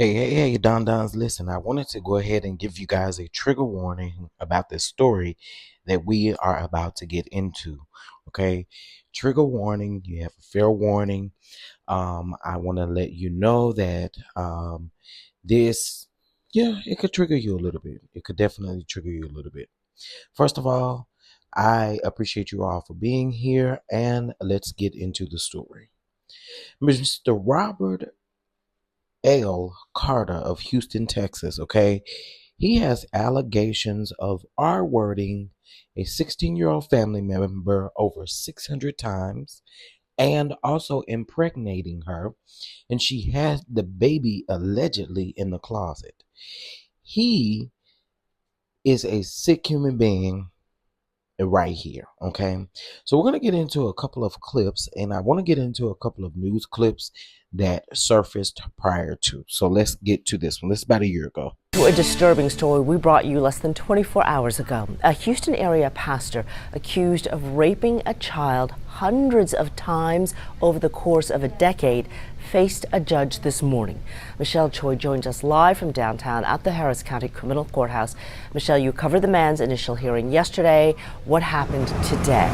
Hey, Don Dons, listen, I wanted to go ahead and give you guys a trigger warning about this story that we are about to get into. Okay, trigger warning, you have a fair warning. I want to let you know that this, yeah, it could trigger you a little bit. It could definitely trigger you a little bit. First of all, I appreciate you all for being here, and let's get into the story. Mr. Robert L. Carter of Houston, Texas, okay? He has allegations of R-wording a 16-year-old family member over 600 times and also impregnating her, and she has the baby allegedly in the closet. He is a sick human being right here, okay? So we're going to get into a couple of clips, and I want to get into a couple of news clips that surfaced prior to. So let's get to this one. This is about a year ago. A disturbing story we brought you less than 24 hours ago. A Houston area pastor accused of raping a child hundreds of times over the course of a decade faced a judge this morning. Michelle Choi joins us live from downtown at the Harris County Criminal Courthouse. Michelle, you covered the man's initial hearing yesterday. What happened today?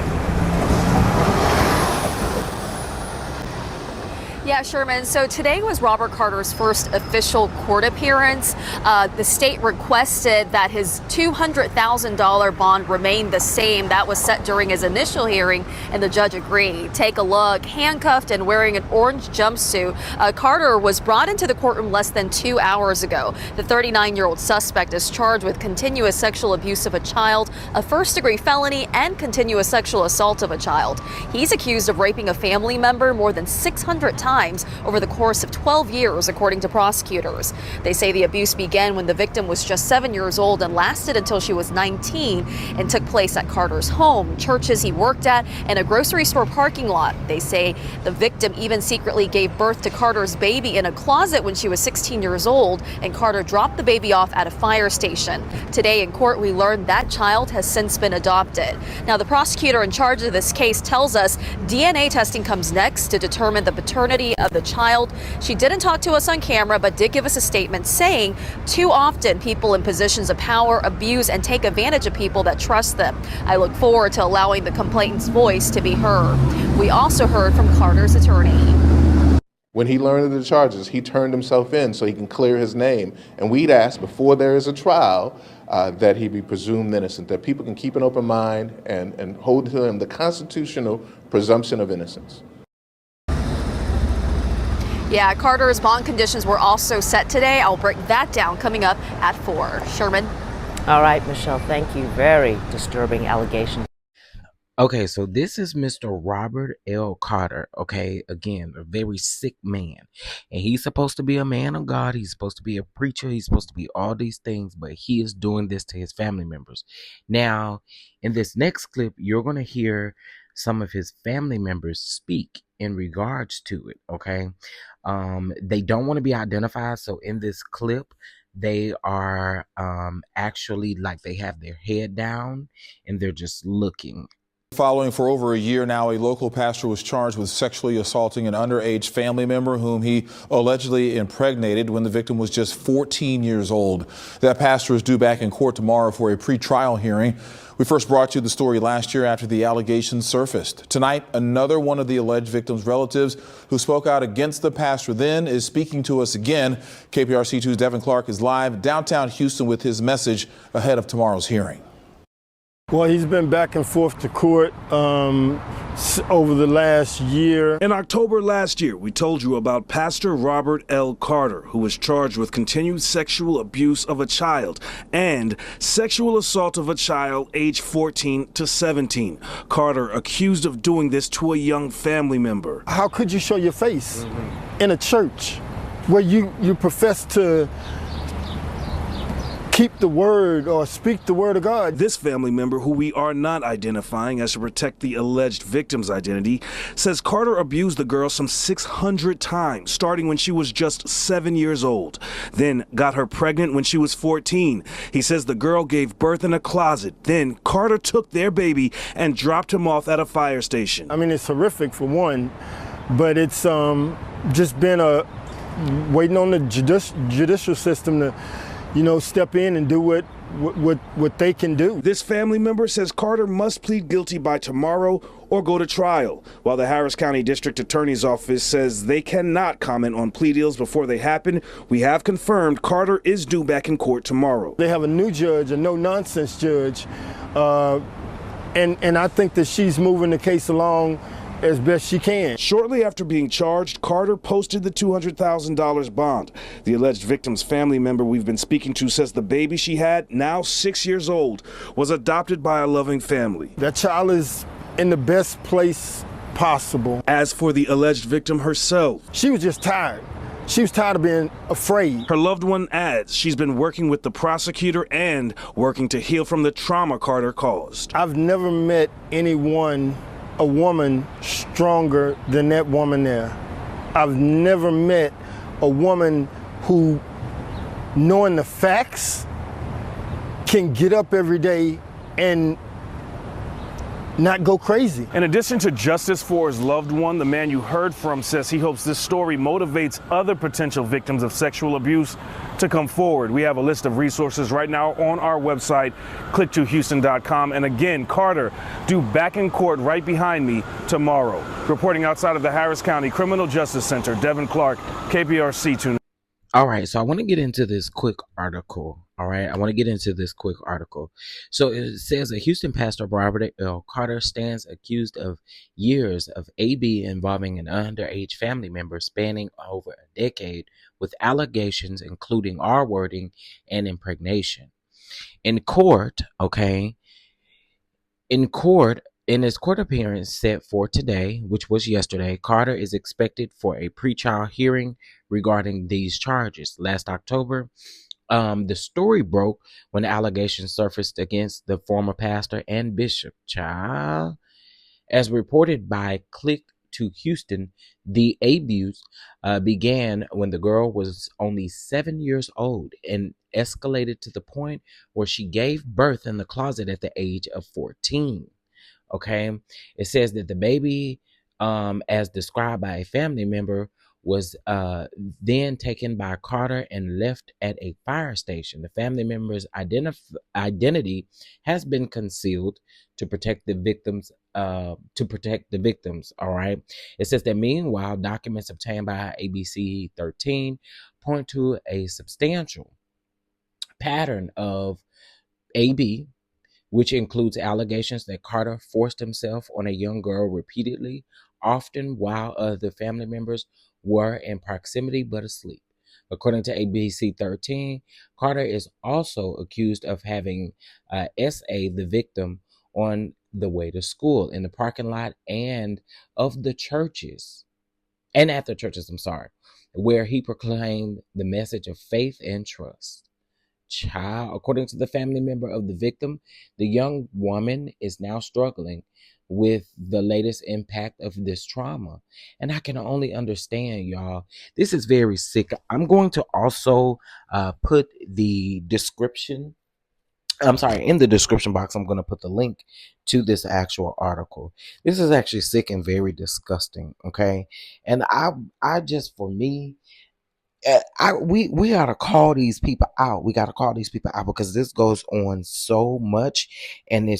Yeah, Sherman. So today was Robert Carter's first official court appearance. The state requested that his $200,000 bond remain the same. That was set during his initial hearing, and the judge agreed. Take a look. Handcuffed and wearing an orange jumpsuit, Carter was brought into the courtroom less than 2 hours ago. The 39-year-old suspect is charged with continuous sexual abuse of a child, a first-degree felony, and continuous sexual assault of a child. He's accused of raping a family member more than 600 times over the course of 12 years, according to prosecutors. They say the abuse began when the victim was just 7 years old and lasted until she was 19 and took place at Carter's home, churches he worked at, and a grocery store parking lot. They say the victim even secretly gave birth to Carter's baby in a closet when she was 16 years old, and Carter dropped the baby off at a fire station. Today in court, we learned that child has since been adopted. Now, the prosecutor in charge of this case tells us DNA testing comes next to determine the paternity of the child. She didn't talk to us on camera, but did give us a statement saying too often people in positions of power abuse and take advantage of people that trust them. I look forward to allowing the complainant's voice to be heard. We also heard from Carter's attorney. When he learned of the charges, he turned himself in so he can clear his name. And we'd ask before there is a trial that he be presumed innocent, that people can keep an open mind and hold to him the constitutional presumption of innocence. Yeah, Carter's bond conditions were also set today. I'll break that down coming up at 4. Sherman. All right, Michelle, thank you. Very disturbing allegation. Okay, so this is Mr. Robert L. Carter, okay? Again, a very sick man. And he's supposed to be a man of God. He's supposed to be a preacher. He's supposed to be all these things, but he is doing this to his family members. Now, in this next clip, you're going to hear some of his family members speak in regards to it, okay? They don't want to be identified, so in this clip, they are actually like they have their head down and they're just looking. Following for over a year now, a local pastor was charged with sexually assaulting an underage family member whom he allegedly impregnated when the victim was just 14 years old. That pastor is due back in court tomorrow for a pre-trial hearing. We first brought you the story last year after the allegations surfaced. Tonight, another one of the alleged victim's relatives who spoke out against the pastor then is speaking to us again. KPRC2's Devin Clark is live downtown Houston with his message ahead of tomorrow's hearing. Well, he's been back and forth to court over the last year. In October last year, we told you about Pastor Robert L. Carter, who was charged with continued sexual abuse of a child and sexual assault of a child aged 14 to 17. Carter accused of doing this to a young family member. How could you show your face in a church where you profess to keep the word or speak the word of God? This family member, who we are not identifying as to protect the alleged victim's identity, says Carter abused the girl some 600 times, starting when she was just 7 years old, then got her pregnant when she was 14. He says the girl gave birth in a closet. Then Carter took their baby and dropped him off at a fire station. I mean, it's horrific for one, but it's just been a waiting on the judicial system to, step in and do what they can do. This family member says Carter must plead guilty by tomorrow or go to trial, while the Harris County District Attorney's Office says they cannot comment on plea deals before they happen. We have confirmed Carter is due back in court tomorrow. They have a new judge, a no-nonsense judge, and I think that she's moving the case along as best she can. Shortly after being charged, Carter posted the $200,000 bond. The alleged victim's family member we've been speaking to says the baby she had, now 6 years old, was adopted by a loving family. That child is in the best place possible. As for the alleged victim herself, she was just tired. She was tired of being afraid. Her loved one adds she's been working with the prosecutor and working to heal from the trauma Carter caused. I've never met a woman stronger than that woman there. I've never met a woman who, knowing the facts, can get up every day and not go crazy. In addition to justice for his loved one, the man you heard from says he hopes this story motivates other potential victims of sexual abuse to come forward. We have a list of resources right now on our website, click2houston.com. And again, Carter due back in court right behind me tomorrow. Reporting outside of the Harris County Criminal Justice Center, Devin Clark, KPRC 2. All right, so I want to get into this quick article. So it says a Houston pastor, Robert L. Carter, stands accused of years of AB involving an underage family member spanning over a decade with allegations including R-wording and impregnation. In court, in his court appearance set for today, which was yesterday, Carter is expected for a pretrial hearing regarding these charges. Last October, the story broke when allegations surfaced against the former pastor and bishop. Child. As reported by Click to Houston, the abuse began when the girl was only 7 years old and escalated to the point where she gave birth in the closet at the age of 14. Okay, it says that the baby, as described by a family member, was then taken by Carter and left at a fire station. The family member's identity has been concealed to protect the victims. All right. It says that meanwhile, documents obtained by ABC 13 point to a substantial pattern of AB, which includes allegations that Carter forced himself on a young girl repeatedly, often while other family members were in proximity but asleep. According to ABC 13, Carter is also accused of having SA the victim on the way to school, in the parking lot and at the churches, where he proclaimed the message of faith and trust. Child, according to the family member of the victim, the young woman is now struggling with the latest impact of this trauma. And I can only understand, y'all. This is very sick. I'm going to also put the description. In the description box, I'm going to put the link to this actual article. This is actually sick and very disgusting. Okay. And I just, for me, we gotta call these people out. We gotta call these people out because this goes on so much, and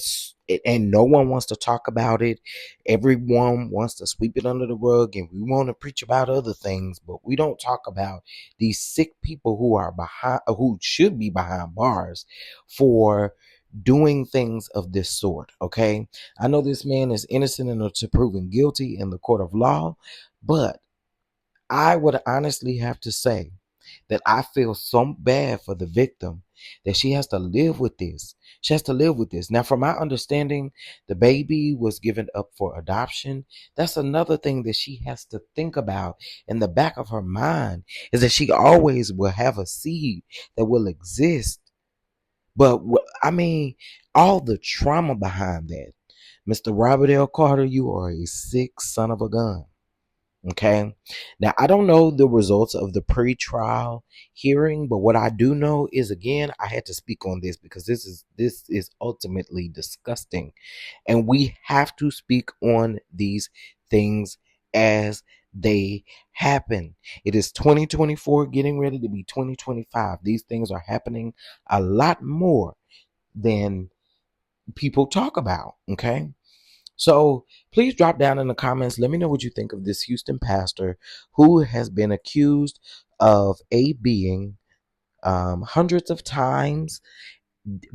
and no one wants to talk about it. Everyone wants to sweep it under the rug, and we want to preach about other things, but we don't talk about these sick people who should be behind bars for doing things of this sort. Okay, I know this man is innocent until proven guilty in the court of law, but I would honestly have to say that I feel so bad for the victim that she has to live with this. She has to live with this. Now, from my understanding, the baby was given up for adoption. That's another thing that she has to think about in the back of her mind, is that she always will have a seed that will exist. But all the trauma behind that. Mr. Robert L. Carter, you are a sick son of a gun. Okay. Now, I don't know the results of the pre-trial hearing, but what I do know is, again, I had to speak on this because this is ultimately disgusting, and we have to speak on these things as They happen. It is 2024 getting ready to be 2025. These things are happening a lot more than people talk about. Okay. So please drop down in the comments. Let me know what you think of this Houston pastor who has been accused of being hundreds of times,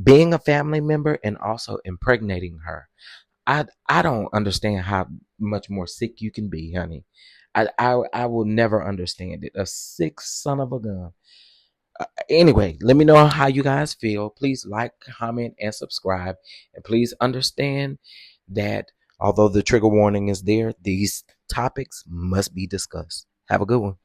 being a family member, and also impregnating her. I don't understand how much more sick you can be, honey. I will never understand it. A sick son of a gun. Anyway, let me know how you guys feel. Please like, comment, and subscribe. And please understand that although the trigger warning is there, these topics must be discussed. Have a good one.